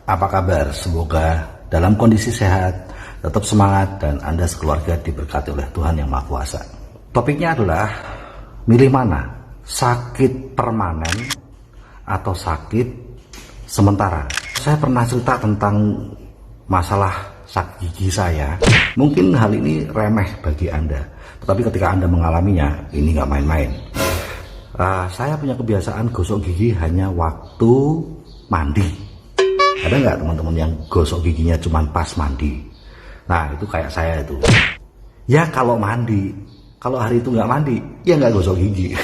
Apa kabar? Semoga dalam kondisi sehat, tetap semangat, dan Anda sekeluarga diberkati oleh Tuhan Yang Maha Kuasa. Topiknya adalah, milih mana? Sakit permanen atau sakit sementara? Saya pernah cerita tentang masalah sakit gigi saya. Mungkin hal ini remeh bagi Anda, tetapi ketika Anda mengalaminya, ini nggak main-main. Saya punya kebiasaan gosok gigi hanya waktu mandi. Ada nggak teman-teman yang gosok giginya cuma pas mandi? Nah, itu kayak saya itu. Ya kalau mandi, kalau hari itu nggak mandi, ya nggak gosok gigi.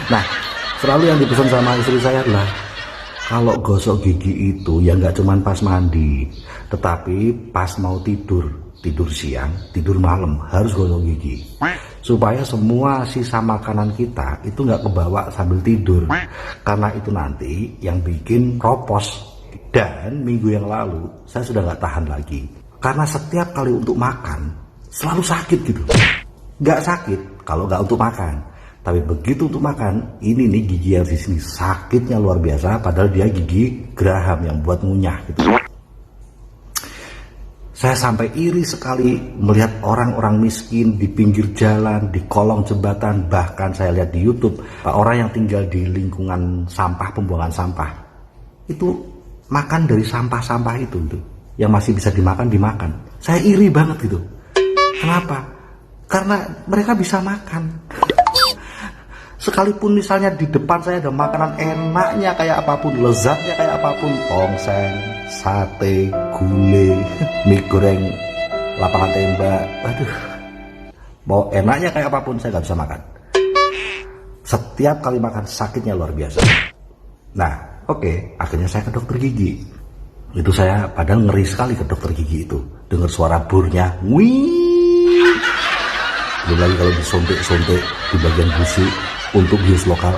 Nah, selalu yang dipesan sama istri saya adalah, kalau gosok gigi itu ya nggak cuma pas mandi, tetapi pas mau tidur siang, tidur malam, harus gosok gigi. Supaya semua sisa makanan kita itu nggak kebawa sambil tidur, karena itu nanti yang bikin kropos. Dan minggu yang lalu saya sudah nggak tahan lagi, karena setiap kali untuk makan selalu sakit gitu. Nggak sakit kalau nggak untuk makan, tapi begitu untuk makan, ini nih gigi yang di sini sakitnya luar biasa, padahal dia gigi geraham yang buat ngunyah gitu. Saya sampai iri sekali melihat orang-orang miskin di pinggir jalan, di kolong jembatan, bahkan saya lihat di YouTube, orang yang tinggal di lingkungan sampah, pembuangan sampah, itu makan dari sampah-sampah itu, yang masih bisa dimakan. Saya iri banget gitu. Kenapa? Karena mereka bisa makan. Sekalipun misalnya di depan saya ada makanan enaknya kayak apapun, lezatnya kayak apapun, tongseng, sate, gulai, mie goreng, lapangan tembak, aduh, mau enaknya kayak apapun saya nggak bisa makan. Setiap kali makan sakitnya luar biasa. Nah, oke, akhirnya saya ke dokter gigi. Itu saya padahal ngeri sekali ke dokter gigi itu, dengar suara burnya, wih, belum lagi kalau disontek-sontek di bagian gusi untuk bius lokal.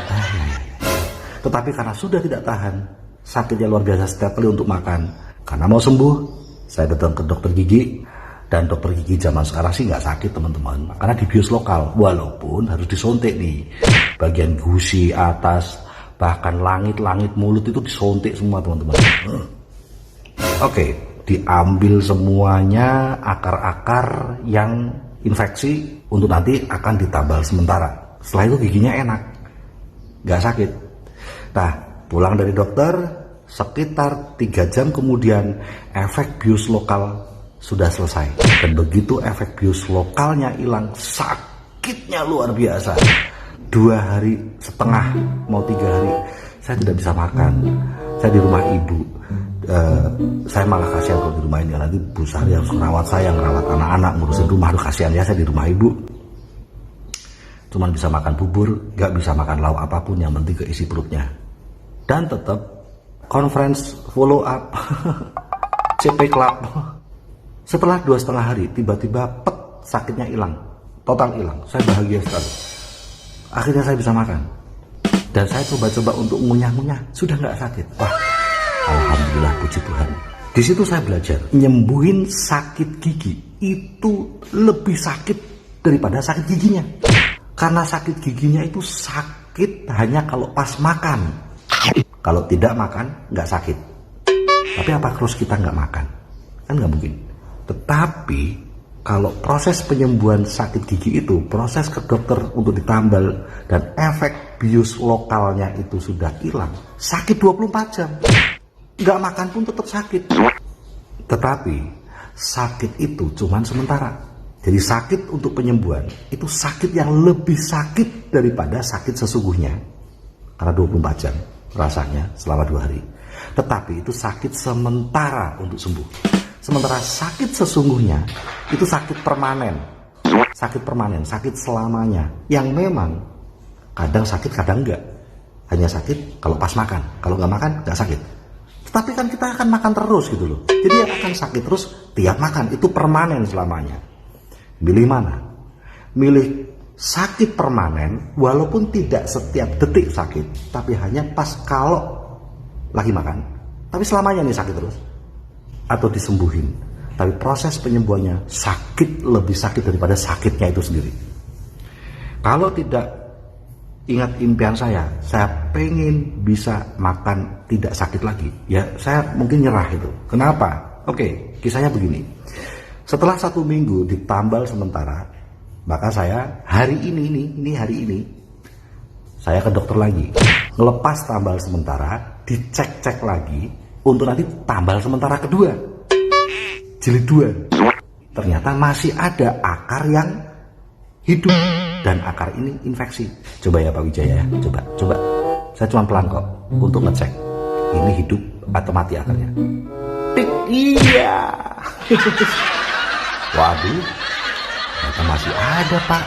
Tetapi karena sudah tidak tahan, sakitnya luar biasa setiap kali untuk makan. Karena mau sembuh, saya datang ke dokter gigi. Dan dokter gigi zaman sekarang sih nggak sakit teman-teman, karena di bius lokal, walaupun harus disontek nih bagian gusi atas, bahkan langit-langit mulut itu disontek semua teman-teman. Oke, diambil semuanya akar-akar yang infeksi untuk nanti akan ditambal sementara. Setelah itu giginya enak, gak sakit. Nah, pulang dari dokter, sekitar 3 jam kemudian efek bius lokal sudah selesai. Dan begitu efek bius lokalnya hilang, sakitnya luar biasa. 2 hari setengah, mau 3 hari, saya tidak bisa makan. Saya di rumah ibu. Saya malah kasihan kalau di rumah ini, nanti Bu Sari harus merawat saya, merawat anak-anak, ngurusin rumah. Aduh, kasihan ya saya di rumah ibu. Cuman bisa makan bubur, gak bisa makan lauk apapun, yang penting keisi perutnya. Dan tetap conference follow up CP Club. Setelah 2,5 hari, tiba-tiba sakitnya hilang, total hilang. Saya bahagia sekali. Akhirnya saya bisa makan. Dan saya coba-coba untuk ngunyah-ngunyah, sudah gak sakit. Wah, alhamdulillah, puji Tuhan. Di situ saya belajar, nyembuhin sakit gigi itu lebih sakit daripada sakit giginya. Karena sakit giginya itu sakit hanya kalau pas makan. Kalau tidak makan, nggak sakit. Tapi apa terus kita nggak makan? Kan nggak mungkin. Tetapi kalau proses penyembuhan sakit gigi itu, proses ke dokter untuk ditambal, dan efek bius lokalnya itu sudah hilang, sakit 24 jam. Nggak makan pun tetap sakit. Tetapi sakit itu cuman sementara. Jadi sakit untuk penyembuhan itu sakit yang lebih sakit daripada sakit sesungguhnya. Karena 24 jam rasanya selama 2 hari. Tetapi itu sakit sementara untuk sembuh. Sementara sakit sesungguhnya itu sakit permanen. Sakit permanen, sakit selamanya. Yang memang kadang sakit, kadang enggak. Hanya sakit kalau pas makan. Kalau nggak makan, nggak sakit. Tetapi kan kita akan makan terus gitu loh. Jadi akan sakit terus tiap makan. Itu permanen selamanya. Milih mana? Milih sakit permanen, walaupun tidak setiap detik sakit, tapi hanya pas kalau lagi makan. Tapi selamanya nih sakit terus. Atau disembuhin, tapi proses penyembuhannya lebih sakit daripada sakitnya itu sendiri. Kalau tidak ingat impian saya pengen bisa makan tidak sakit lagi. Ya saya mungkin nyerah itu. Kenapa? Oke, kisahnya begini. Setelah 1 minggu ditambal sementara, maka saya hari ini saya ke dokter lagi, ngelepas tambal sementara, dicek-cek lagi untuk nanti tambal sementara kedua, jilid 2. Ternyata masih ada akar yang hidup dan akar ini infeksi. Coba ya Pak Wijaya, coba. Saya cuma pelan kok untuk ngecek ini hidup atau mati akarnya. Tik, iya. Waduh, ternyata masih ada Pak.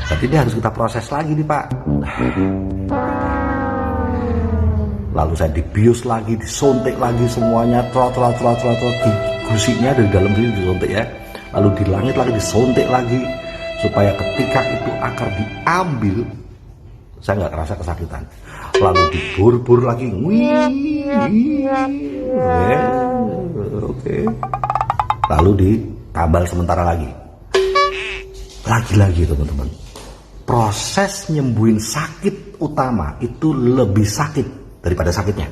Berarti ini harus kita proses lagi nih Pak. Lalu saya dibius lagi, disuntik lagi semuanya, trot, gusiknya dari dalam sini disuntik ya. Lalu di langit lagi disuntik lagi, supaya ketika itu akar diambil, saya nggak kerasa kesakitan. Lalu dibur-bur lagi, oke. Lalu ditambal sementara lagi. Lagi teman-teman. Proses nyembuhin sakit utama itu lebih sakit daripada sakitnya.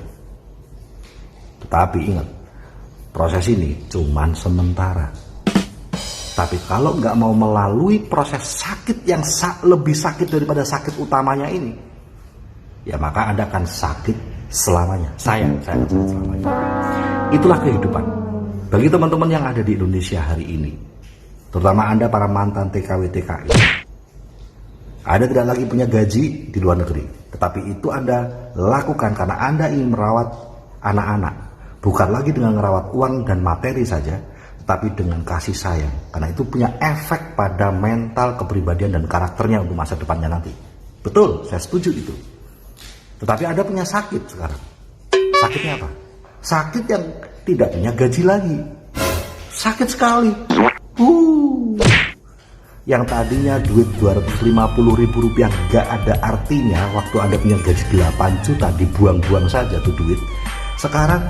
Tetapi ingat, proses ini cuman sementara. Tapi kalau nggak mau melalui proses sakit yang lebih sakit daripada sakit utamanya ini, ya maka Anda akan sakit selamanya. Saya akan sakit selamanya. Itulah kehidupan. Bagi teman-teman yang ada di Indonesia hari ini, terutama Anda para mantan TKW TKI, Anda tidak lagi punya gaji di luar negeri, tetapi itu Anda lakukan karena Anda ingin merawat anak-anak, bukan lagi dengan merawat uang dan materi saja, tetapi dengan kasih sayang, karena itu punya efek pada mental, kepribadian dan karakternya untuk masa depannya nanti. Betul, saya setuju itu. Tetapi Anda punya sakit sekarang. Sakitnya apa? Sakit yang tidak punya gaji lagi. Sakit sekali. Yang tadinya duit Rp250.000 gak ada artinya waktu Anda punya gaji 8 juta, dibuang-buang saja tuh duit. Sekarang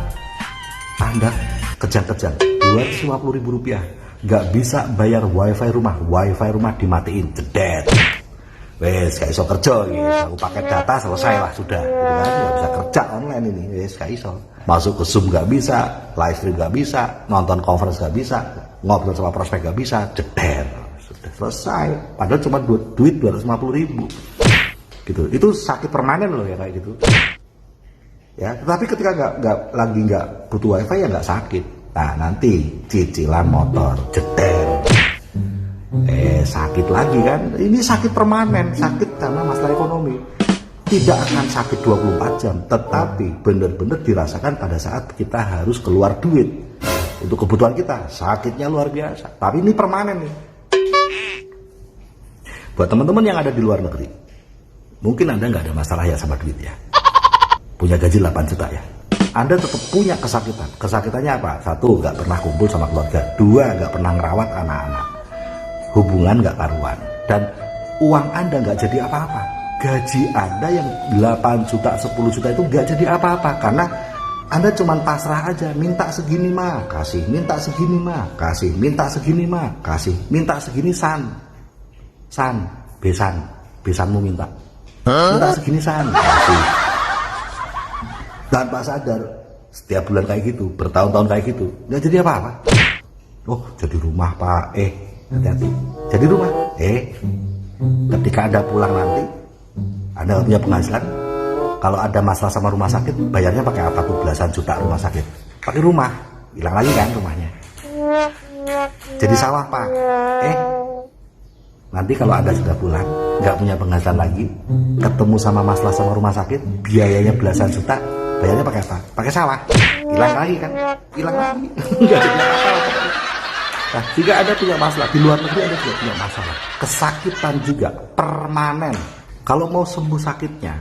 Anda kejang-kejang Rp250.000 gak bisa bayar wifi rumah dimatiin, jedet. Wes gak iso kerja gitu. Aku pakai data selesai lah sudah. Gitu kan, gak bisa kerja online ini. Wes gak iso. Masuk ke Zoom gak bisa, live stream gak bisa, nonton conference gak bisa, ngobrol sama prospek gak bisa, jeder. Sudah selesai. Padahal cuma duit 250.000. Gitu. Itu sakit permanen loh ya kayak gitu. Ya, tetapi ketika nggak butuh wifi ya nggak sakit. Nah nanti cicilan motor, jeder. Sakit lagi kan. Ini sakit permanen, sakit karena masalah ekonomi. Tidak akan sakit 24 jam, tetapi benar-benar dirasakan pada saat kita harus keluar duit untuk kebutuhan kita. Sakitnya luar biasa. Tapi ini permanen nih. Buat teman-teman yang ada di luar negeri, mungkin Anda nggak ada masalah ya sama duit ya. Punya gaji 8 juta ya. Anda tetap punya kesakitan. Kesakitannya apa? 1, nggak pernah kumpul sama keluarga. 2, nggak pernah ngerawat anak-anak. Hubungan nggak karuan. Dan uang Anda nggak jadi apa-apa. Gaji Anda yang 8 juta, 10 juta itu nggak jadi apa-apa. Karena Anda cuma pasrah aja. Minta segini mah, kasih. Minta segini mah, kasih. Minta segini mah, kasih. Minta segini besanmu minta. Minta segini kasih. Tanpa sadar, setiap bulan kayak gitu, bertahun-tahun kayak gitu, nggak jadi apa-apa. Oh, jadi rumah Pak, hati-hati. Jadi rumah, ketika Anda pulang nanti, Anda punya penghasilan, kalau ada masalah sama rumah sakit, bayarnya pakai apa tuh belasan juta rumah sakit? Pakai rumah, hilang lagi kan rumahnya. Jadi sawah Pak, nanti kalau Anda sudah pulang, nggak punya penghasilan lagi, ketemu sama masalah sama rumah sakit, biayanya belasan juta, bayarnya pakai apa? Pakai sawah. Hilang lagi kan? Hilang lagi. Nggak ada apa-apa. Nah, jika Anda punya masalah di luar negeri, Anda juga punya masalah. Kesakitan juga permanen. Kalau mau sembuh sakitnya,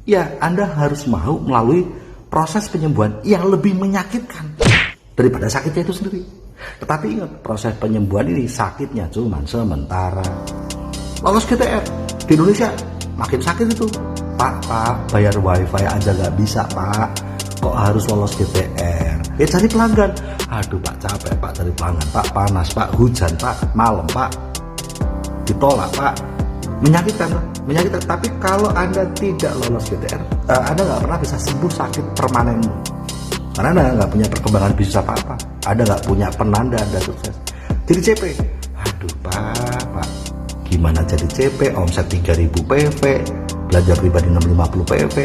ya Anda harus mau melalui proses penyembuhan yang lebih menyakitkan daripada sakitnya itu sendiri. Tetapi ingat, proses penyembuhan ini sakitnya cuma sementara. Lolos GTR di Indonesia makin sakit itu. Pak, bayar wifi aja gak bisa Pak, kok harus lolos GTR? Cari pelanggan. Aduh Pak, capek Pak cari pelanggan Pak, panas Pak, hujan Pak, malam Pak, ditolak Pak. menyakitkan. Tapi kalau Anda tidak lolos GTR, Anda nggak pernah bisa sembuh sakit permanenmu, karena Anda nggak punya perkembangan bisnis apa-apa, Anda nggak punya penanda Anda sukses. Jadi CP, aduh pak, gimana jadi CP? Omset 3.000 PV, belanja pribadi 650 PV,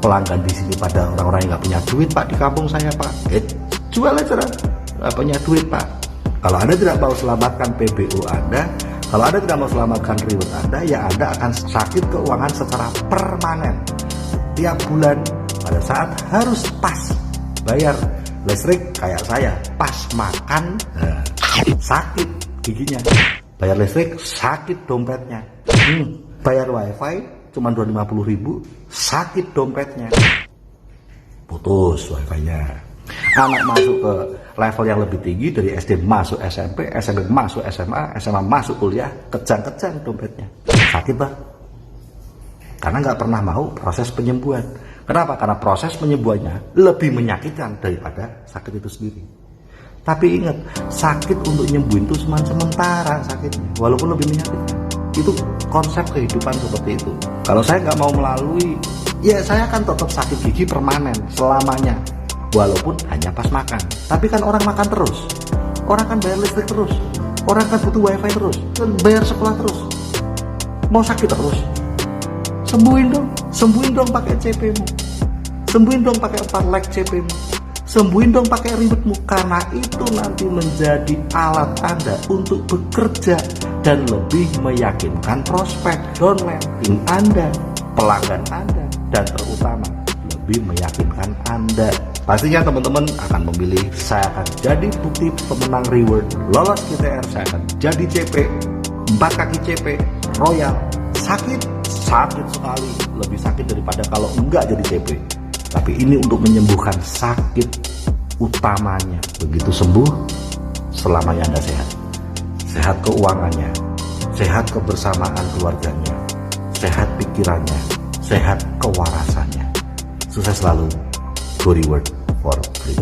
pelanggan di sini pada orang-orang yang nggak punya duit pak di kampung saya pak. Jual aja lah, nggak punya duit pak. Kalau Anda tidak mau selamatkan PBU Anda, kalau Anda tidak mau selamatkan reward Anda, ya Anda akan sakit keuangan secara permanen. Tiap bulan pada saat harus pas bayar listrik kayak saya, pas makan sakit giginya, bayar listrik sakit dompetnya, bayar wifi cuma 250.000 sakit dompetnya, putus wifi-nya. Anak masuk ke level yang lebih tinggi, dari SD masuk SMP, SMP masuk SMA, SMA masuk kuliah, kejang-kejang dompetnya, sakit bah, karena nggak pernah mau proses penyembuhan. Kenapa? Karena proses penyembuhannya lebih menyakitkan daripada sakit itu sendiri. Tapi ingat, sakit untuk nyembuhin itu cuma sementara sakitnya, walaupun lebih menyakitkan. Itu konsep kehidupan seperti itu. Kalau saya nggak mau melalui, ya saya akan tetap sakit gigi permanen selamanya, walaupun hanya pas makan. Tapi kan orang makan terus, orang kan bayar listrik terus, orang kan butuh wifi terus, kan bayar sekolah terus, mau sakit terus. Sembuhin dong pakai CP-mu, sembuhin dong pakai 4 leg CP-mu, sembuhin dong pakai ribetmu, karena itu nanti menjadi alat Anda untuk bekerja dan lebih meyakinkan prospek, downline Anda, pelanggan Anda, dan terutama lebih meyakinkan Anda. Pastinya teman-teman akan memilih, saya akan jadi bukti pemenang reward, lolos GTR, saya akan jadi CP, 4 kaki CP, royal, sakit sekali, lebih sakit daripada kalau enggak jadi CP. Tapi ini untuk menyembuhkan sakit utamanya. Begitu sembuh, selamanya Anda sehat. Sehat keuangannya, sehat kebersamaan keluarganya, sehat pikirannya, sehat kewarasannya. Sukses selalu. Go reward for free.